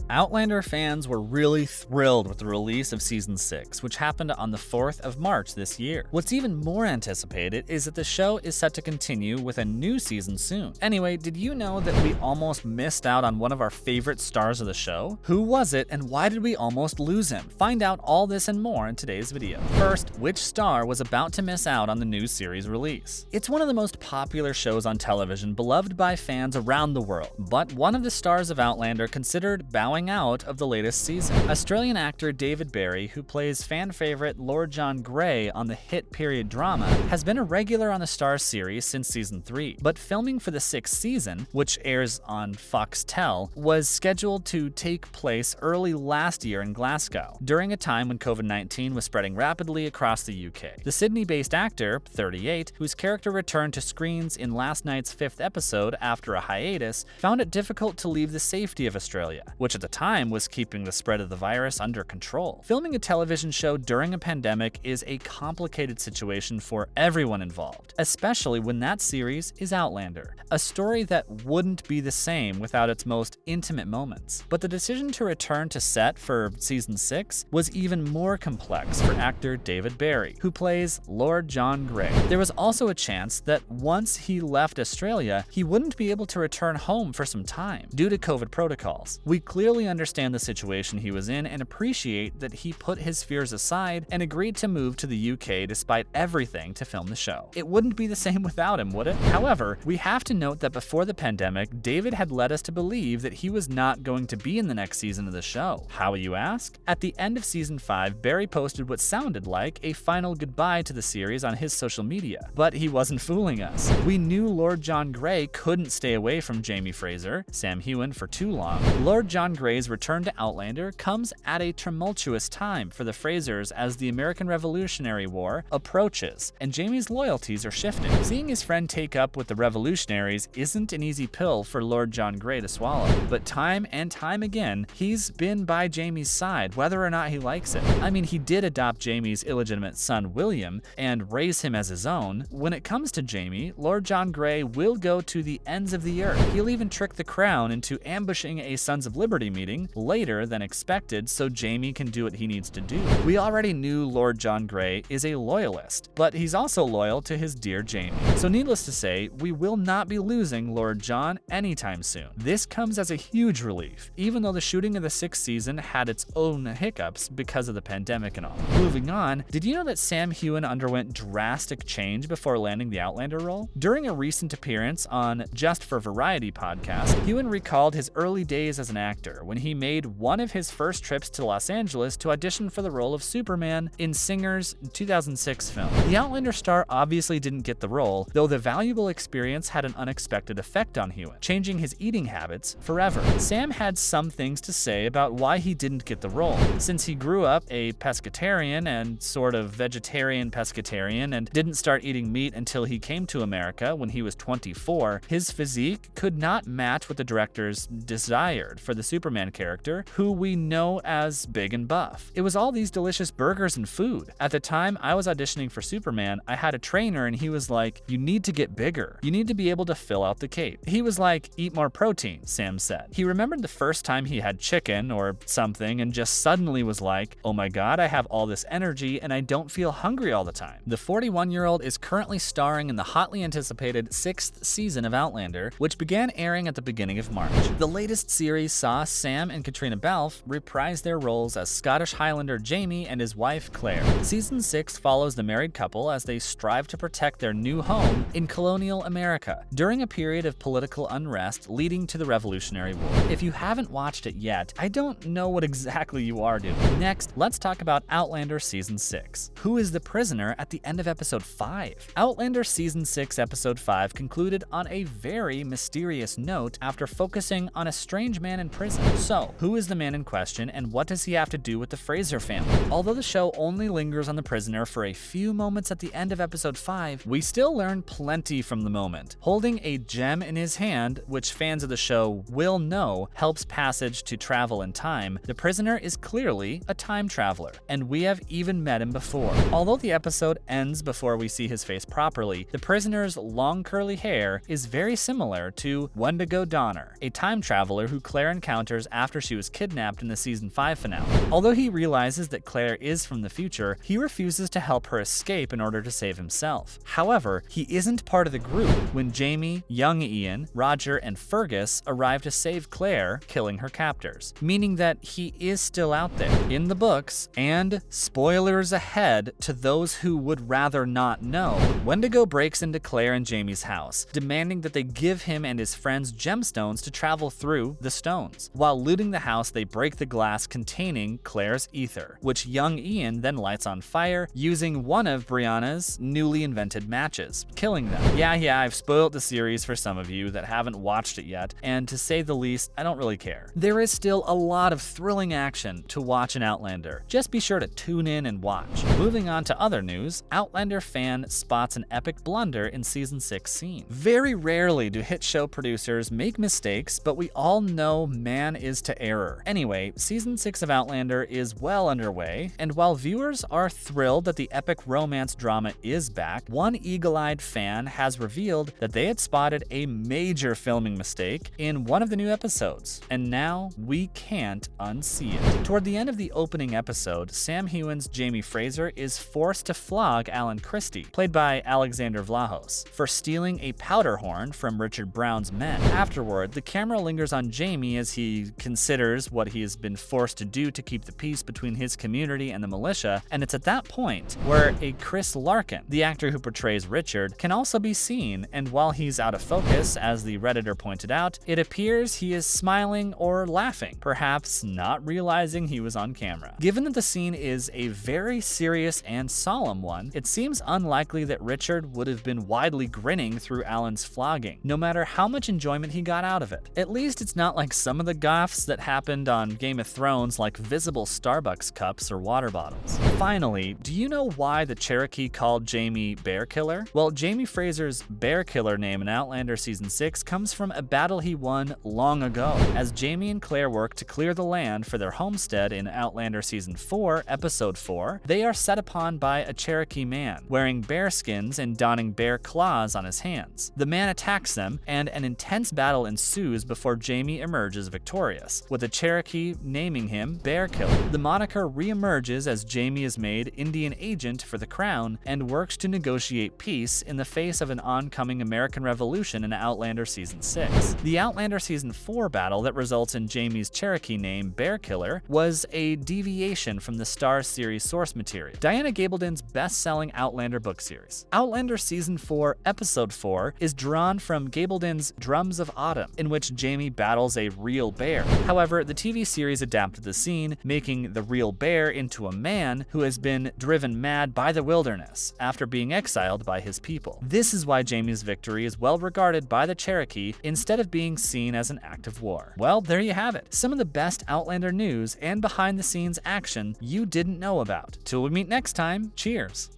Outlander fans were really thrilled with the release of Season 6, which happened on the 4th of March this year. What's even more anticipated is that the show is set to continue with a new season soon. Anyway, did you know that we almost missed out on one of our favorite stars of the show? Who was it, and why did we almost lose him? Find out all this and more in today's video. First, which star was about to miss out on the new series release? It's one of the most popular shows on television, beloved by fans around the world, but one of the stars of Outlander considered bowing out of the latest season. Australian actor David Barry, who plays fan favorite Lord John Grey on the hit period drama, has been a regular on the Starz series since season 3, but filming for the 6th season, which airs on Foxtel, was scheduled to take place early last year in Glasgow, during a time when COVID-19 was spreading rapidly across the UK. The Sydney-based actor, 38, whose character returned to screens in last night's 5th episode after a hiatus, found it difficult to leave the safety of Australia, which at the time was keeping the spread of the virus under control. Filming a television show during a pandemic is a complicated situation for everyone involved, especially when that series is Outlander, a story that wouldn't be the same without its most intimate moments. But the decision to return to set for season 6 was even more complex for actor David Barry, who plays Lord John Grey. There was also a chance that once he left Australia, he wouldn't be able to return home for some time due to COVID protocols. We clearly understand the situation he was in and appreciate that he put his fears aside and agreed to move to the UK despite everything to film the show. It wouldn't be the same without him, would it? However, we have to note that before the pandemic, David had led us to believe that he was not going to be in the next season of the show. How, you ask? At the end of season 5, Barry posted what sounded like a final goodbye to the series on his social media, but he wasn't fooling us. We knew Lord John Grey couldn't stay away from Jamie Fraser, Sam Heughan, for too long. Lord John Grey's return to Outlander comes at a tumultuous time for the Frasers as the American Revolutionary War approaches, and Jamie's loyalties are shifting. Seeing his friend take up with the revolutionaries isn't an easy pill for Lord John Grey to swallow, but time and time again, he's been by Jamie's side, whether or not he likes it. I mean, he did adopt Jamie's illegitimate son, William, and raise him as his own. When it comes to Jamie, Lord John Grey will go to the ends of the earth. He'll even trick the Crown into ambushing a Sons of Liberty meeting later than expected so Jamie can do what he needs to do. We already knew Lord John Grey is a loyalist, but he's also loyal to his dear Jamie. So needless to say, we will not be losing Lord John anytime soon. This comes as a huge relief, even though the shooting of the 6th season had its own hiccups because of the pandemic and all. Moving on, did you know that Sam Heughan underwent drastic change before landing the Outlander role? During a recent appearance on Just for Variety podcast, Heughan recalled his early days as an actor when he made one of his first trips to Los Angeles to audition for the role of Superman in Singer's 2006 film. The Outlander star obviously didn't get the role, though the valuable experience had an unexpected effect on Heughan, changing his eating habits forever. Sam had some things to say about why he didn't get the role. Since he grew up a pescatarian and sort of vegetarian pescatarian and didn't start eating meat until he came to America when he was 24, his physique could not match what the directors desired for the Superman character, who we know as big and buff. It was all these delicious burgers and food. At the time I was auditioning for Superman, I had a trainer and he was like, "You need to get bigger. You need to be able to fill out the cape." He was like, "Eat more protein," Sam said. He remembered the first time he had chicken or something and just suddenly was like, "Oh my god, I have all this energy and I don't feel hungry all the time." The 41-year-old is currently starring in the hotly anticipated 6th season of Outlander, which began airing at the beginning of March. The latest series saw Sam and Katrina Balfe reprise their roles as Scottish Highlander Jamie and his wife Claire. Season 6 follows the married couple as they strive to protect their new home in colonial America during a period of political unrest leading to the Revolutionary War. If you haven't watched it yet, I don't know what exactly you are doing. Next, let's talk about Outlander Season 6. Who is the prisoner at the end of Episode 5? Outlander Season 6 Episode 5 concluded on a very mysterious note after focusing on a strange man in prison. So, who is the man in question and what does he have to do with the Fraser family? Although the show only lingers on the prisoner for a few moments at the end of Episode 5, we still learn plenty from the moment. Holding a gem in his hand, which fans of the show will know helps passage to travel in time, the prisoner is clearly a time traveler, and we have even met him before. Although the episode ends before we see his face properly, the prisoner's long curly hair is very similar to Wendigo Donner, a time traveler who Claire encountered characters after she was kidnapped in the season 5 finale. Although he realizes that Claire is from the future, he refuses to help her escape in order to save himself. However, he isn't part of the group when Jamie, young Ian, Roger, and Fergus arrive to save Claire, killing her captors, meaning that he is still out there in the books. And spoilers ahead to those who would rather not know, Wendigo breaks into Claire and Jamie's house, demanding that they give him and his friends gemstones to travel through the stones. While looting the house, they break the glass containing Claire's ether, which young Ian then lights on fire using one of Brianna's newly invented matches, killing them. Yeah, I've spoiled the series for some of you that haven't watched it yet, and to say the least, I don't really care. There is still a lot of thrilling action to watch in Outlander. Just be sure to tune in and watch. Moving on to other news, Outlander fan spots an epic blunder in season 6 scene. Very rarely do hit show producers make mistakes, but we all know man is to error. Anyway, season 6 of Outlander is well underway, and while viewers are thrilled that the epic romance drama is back, one eagle-eyed fan has revealed that they had spotted a major filming mistake in one of the new episodes, and now we can't unsee it. Toward the end of the opening episode, Sam Heughan's Jamie Fraser is forced to flog Alan Christie, played by Alexander Vlahos, for stealing a powder horn from Richard Brown's men. Afterward, the camera lingers on Jamie as he considers what he has been forced to do to keep the peace between his community and the militia, and it's at that point where a Chris Larkin, the actor who portrays Richard, can also be seen, and while he's out of focus, as the Redditor pointed out, it appears he is smiling or laughing, perhaps not realizing he was on camera. Given that the scene is a very serious and solemn one, it seems unlikely that Richard would have been widely grinning through Alan's flogging, no matter how much enjoyment he got out of it. At least it's not like some of the gaffes that happened on Game of Thrones, like visible Starbucks cups or water bottles. Finally, do you know why the Cherokee called Jamie Bear Killer? Well, Jamie Fraser's Bear Killer name in Outlander Season 6 comes from a battle he won long ago. As Jamie and Claire work to clear the land for their homestead in Outlander Season 4, Episode 4, they are set upon by a Cherokee man, wearing bear skins and donning bear claws on his hands. The man attacks them, and an intense battle ensues before Jamie emerges victorious, with the Cherokee naming him Bear Killer. The moniker re-emerges as Jamie is made Indian agent for the Crown and works to negotiate peace in the face of an oncoming American Revolution in Outlander Season 6. The Outlander Season 4 battle that results in Jamie's Cherokee name Bear Killer was a deviation from the Starz series source material, Diana Gabaldon's best-selling Outlander book series. Outlander Season 4, Episode 4 is drawn from Gabaldon's Drums of Autumn, in which Jamie battles a real bear. However, the TV series adapted the scene, making the real bear into a man who has been driven mad by the wilderness after being exiled by his people. This is why Jamie's victory is well regarded by the Cherokee instead of being seen as an act of war. Well, there you have it. Some of the best Outlander news and behind-the-scenes action you didn't know about. Till we meet next time, cheers!